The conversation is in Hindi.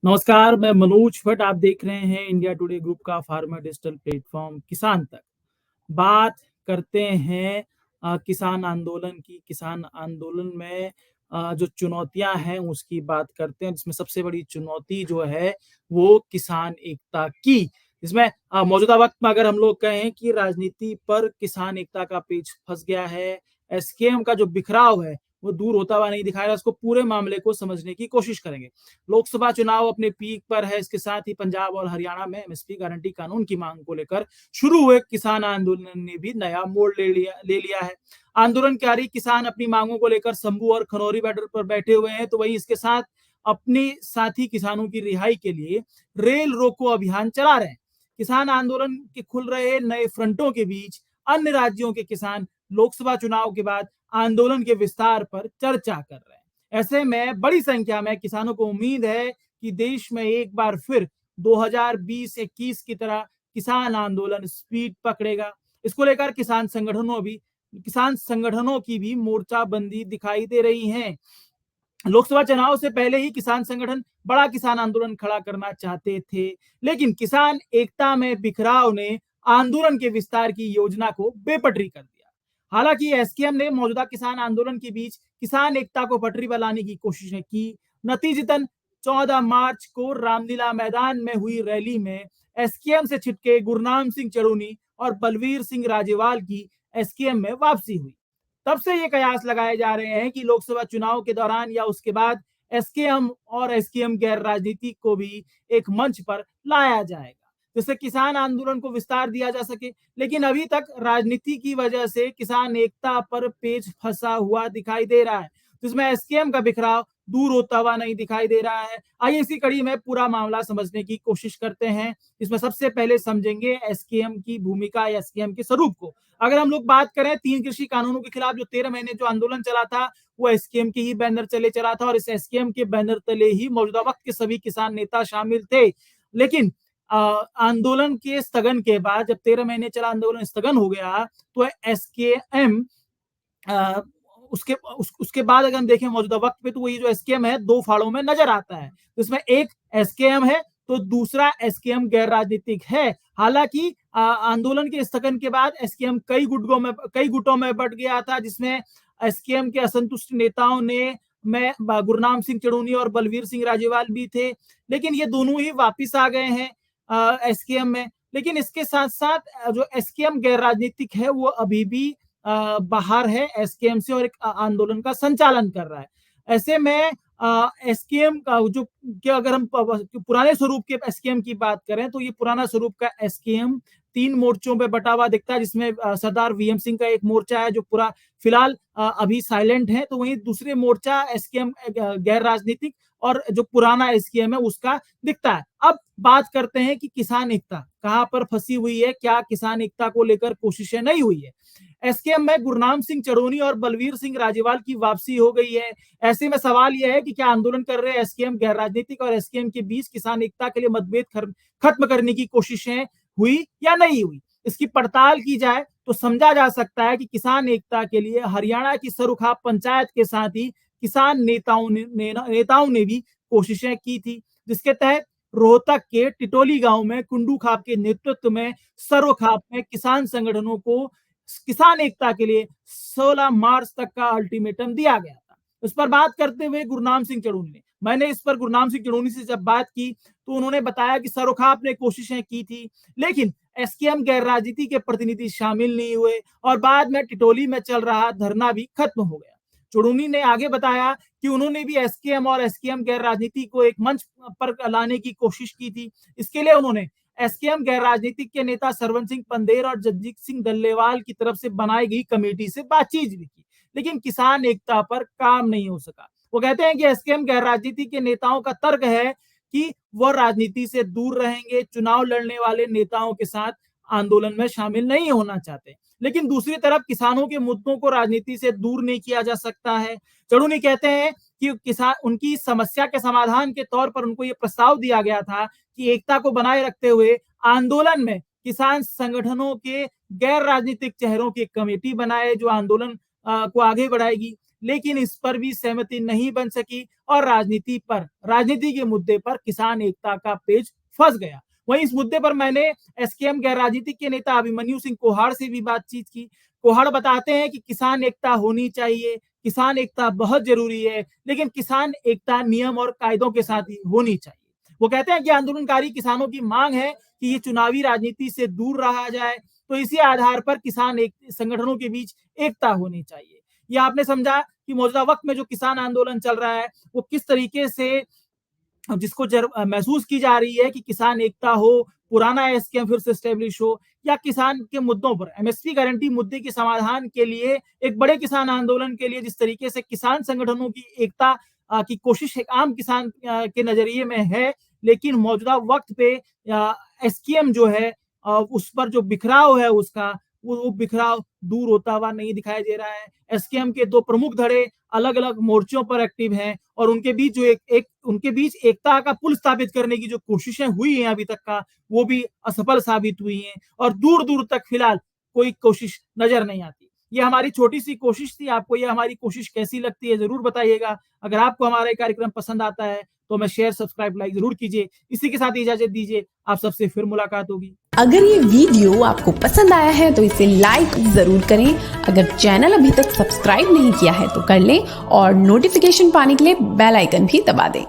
नमस्कार, मैं मनोज भट्ट। आप देख रहे हैं इंडिया टुडे ग्रुप का फार्मर डिजिटल प्लेटफॉर्म किसान तक। बात करते हैं किसान आंदोलन की। किसान आंदोलन में जो चुनौतियां हैं उसकी बात करते हैं, जिसमें सबसे बड़ी चुनौती जो है वो किसान एकता की। इसमें मौजूदा वक्त में अगर हम लोग कहें कि राजनीति पर किसान एकता का पेच फंस गया है, एसकेएम का जो बिखराव है वो दूर होता हुआ नहीं दिखाई रहा। इसको पूरे मामले को समझने की कोशिश करेंगे। लोकसभा चुनाव अपने पीक पर है। इसके साथ ही पंजाब और हरियाणा में एमएसपी गारंटी कानून की मांग को लेकर शुरू हुए किसान आंदोलन ने भी नया मोड़ ले लिया है। आंदोलनकारी किसान अपनी मांगों को लेकर शंभू और खनौरी बॉर्डर पर बैठे हुए हैं, तो वहीं इसके साथ अपने साथी किसानों की रिहाई के लिए रेल रोको अभियान चला रहे हैं। किसान आंदोलन के खुल रहे नए फ्रंटों के बीच अन्य राज्यों के किसान लोकसभा चुनाव के बाद आंदोलन के विस्तार पर चर्चा कर रहे हैं। ऐसे में बड़ी संख्या में किसानों को उम्मीद है कि देश में एक बार फिर 2020-21 की तरह किसान आंदोलन स्पीड पकड़ेगा। इसको लेकर किसान संगठनों की भी मोर्चाबंदी दिखाई दे रही है। लोकसभा चुनाव से पहले ही किसान संगठन बड़ा किसान आंदोलन खड़ा करना चाहते थे, लेकिन किसान एकता में बिखराव ने आंदोलन के विस्तार की योजना को बेपटरी कर दिया। हालांकि एसकेएम ने मौजूदा किसान आंदोलन के बीच किसान एकता को पटरी पर लाने की कोशिशें की। नतीजतन 14 मार्च को रामलीला मैदान में हुई रैली में एसकेएम से छिटके गुरनाम सिंह चड़ूनी और बलवीर सिंह राजेवाल की एसकेएम में वापसी हुई। तब से ये कयास लगाए जा रहे हैं कि लोकसभा चुनाव के दौरान या उसके बाद एसकेएम और एसकेएम गैर राजनीति को भी एक मंच पर लाया जाएगा, जिससे किसान आंदोलन को विस्तार दिया जा सके। लेकिन अभी तक राजनीति की वजह से किसान एकता पर पेच फंसा हुआ दिखाई दे रहा है, जिसमें एसकेएम का बिखराव दूर होता हुआ नहीं दिखाई दे रहा है। आइए इसी कड़ी में पूरा मामला समझने की कोशिश करते हैं। इसमें सबसे पहले समझेंगे एसकेएम की भूमिका, एसकेएम के स्वरूप को। अगर हम लोग बात करें 3 कृषि कानूनों के खिलाफ जो 13 महीने जो आंदोलन चला था, वो एसकेएम के ही बैनर तले चला था और इस एसकेएम के बैनर तले ही मौजूदा वक्त के सभी किसान नेता शामिल थे। लेकिन आंदोलन के स्थगन के बाद, जब 13 महीने चला आंदोलन स्थगन हो गया, तो एसकेएम उसके बाद अगर हम देखें मौजूदा वक्त पे, तो वही जो एसकेएम है दो फाड़ों में नजर आता है। तो इसमें एक एसकेएम है तो दूसरा एसकेएम गैर राजनीतिक है। हालांकि आंदोलन के स्थगन के बाद एसकेएम कई गुटों में बंट गया था, जिसमें एसकेएम के असंतुष्ट नेताओं ने में गुरनाम सिंह चड़ूनी और बलवीर सिंह राजेवाल भी थे, लेकिन ये दोनों ही वापिस आ गए हैं एसकेएम में। लेकिन इसके साथ साथ जो एसकेएम गैर राजनीतिक है वो अभी भी बाहर है एसकेएम से और एक आंदोलन का संचालन कर रहा है। ऐसे में एसकेएम का जो कि अगर हम पुराने स्वरूप के एसकेएम की बात करें, तो ये पुराना स्वरूप का एसकेएम 3 मोर्चों पे बटा हुआ दिखता है, जिसमें सरदार वीएम सिंह का एक मोर्चा है जो पूरा फिलहाल अभी साइलेंट है, तो वहीं दूसरे मोर्चा एसकेएम गैर राजनीतिक और जो पुराना एसकेएम है उसका दिखता है। अब बात करते हैं कि किसान एकता कहां पर फंसी हुई है, क्या किसान एकता को लेकर कोशिशें नहीं हुई है। एसकेएम में गुरनाम सिंह चड़ूनी और बलवीर सिंह राजेवाल की वापसी हो गई है। ऐसे में सवाल यह है कि क्या आंदोलन कर रहे एसकेएम गैर राजनीतिक और एसकेएम के बीच किसान एकता के लिए मतभेद खत्म करने की कोशिशें हुई या नहीं हुई। इसकी पड़ताल की जाए तो समझा जा सकता है कि किसान एकता के लिए हरियाणा की सरुखा पंचायत के साथ ही किसान नेताओं ने भी कोशिशें की थी, जिसके तहत रोहतक के टिटोली गांव में कुंडू खाप के नेतृत्व में सरोखाप में किसान संगठनों को किसान एकता के लिए 16 मार्च तक का अल्टीमेटम दिया गया था। इस पर बात करते हुए गुरनाम सिंह चड़ूनी ने मैंने इस पर गुरनाम सिंह चड़ूनी से जब बात की तो उन्होंने बताया कि सरोखाप ने कोशिशें की थी, लेकिन एसकेएम गैर राजनीति के प्रतिनिधि शामिल नहीं हुए और बाद में टिटोली में चल रहा धरना भी खत्म हो गया। चड़ूनी ने आगे बताया कि उन्होंने भी एसकेएम और एसकेएम गैर राजनीति को एक मंच पर लाने की कोशिश की थी। इसके लिए उन्होंने एसकेएम गैर राजनीतिक के नेता सरवन सिंह पंदेर और जगजीत सिंह डल्लेवाल की तरफ से बनाई गई कमेटी से बातचीत भी की, लेकिन किसान एकता पर काम नहीं हो सका। वो कहते हैं कि एसकेएम गैर राजनीति के नेताओं का तर्क है कि वह राजनीति से दूर रहेंगे, चुनाव लड़ने वाले नेताओं के साथ आंदोलन में शामिल नहीं होना चाहते। लेकिन दूसरी तरफ किसानों के मुद्दों को राजनीति से दूर नहीं किया जा सकता है। चड़ूनी कहते हैं कि किसान उनकी समस्या के समाधान के तौर पर उनको ये प्रस्ताव दिया गया था कि एकता को बनाए रखते हुए आंदोलन में किसान संगठनों के गैर राजनीतिक चेहरों की कमेटी बनाए जो आंदोलन को आगे बढ़ाएगी। लेकिन इस पर भी सहमति नहीं बन सकी और राजनीति के मुद्दे पर किसान एकता का पेच फंस गया। वहीं इस मुद्दे पर मैंने एसकेएम गैर राजनीतिक के नेता अभिमन्यु सिंह कोहाड़ से भी बातचीत की। कोहाड़ बताते हैं कि किसान एकता होनी चाहिए, किसान एकता बहुत जरूरी है, लेकिन किसान एकता नियम और कायदों के साथ ही होनी चाहिए। वो कहते हैं कि आंदोलनकारी किसानों की मांग है कि ये चुनावी राजनीति से दूर रहा जाए, तो इसी आधार पर किसान संगठनों के बीच एकता होनी चाहिए। ये आपने समझा कि मौजूदा वक्त में जो किसान आंदोलन चल रहा है वो किस तरीके से जिसको महसूस की जा रही है कि किसान एकता हो, पुराना एसकेएम फिर से स्टैब्लिश हो, या किसान के मुद्दों पर एमएसपी गारंटी मुद्दे के समाधान के लिए एक बड़े किसान आंदोलन के लिए जिस तरीके से किसान संगठनों की एकता की कोशिश एक आम किसान के नजरिए में है, लेकिन मौजूदा वक्त पे एसकेएम जो है उस पर जो बिखराव है उसका वो बिखराव दूर होता हुआ नहीं दिखाई दे रहा है। एसकेएम के दो प्रमुख धड़े अलग-अलग मोर्चों पर एक्टिव हैं और उनके बीच जो उनके बीच एकता का पुल स्थापित करने की जो कोशिशें हुई हैं अभी तक का, वो भी असफल साबित हुई हैं और दूर-दूर तक फिलहाल कोई कोशिश नजर नहीं आती। ये हमारी छोटी-सी कोशिश थी, आपको ये हमारी कोशिश कैसी लगती है ज़रूर बताइएगा। अगर आपको हमारा ये कार्यक्रम पसंद आता है तो हमें शेयर, सब्सक्राइब, लाइक ज़रूर कीजिए। इसी के साथ इजाज़त दीजिए, आप सबसे फिर मुलाकात होगी। अगर ये वीडियो आपको पसंद आया है तो इसे लाइक जरूर करें। अगर चैनल अभी तक सब्सक्राइब नहीं किया है तो कर लें और नोटिफिकेशन पाने के लिए बेल आइकन भी दबा दें।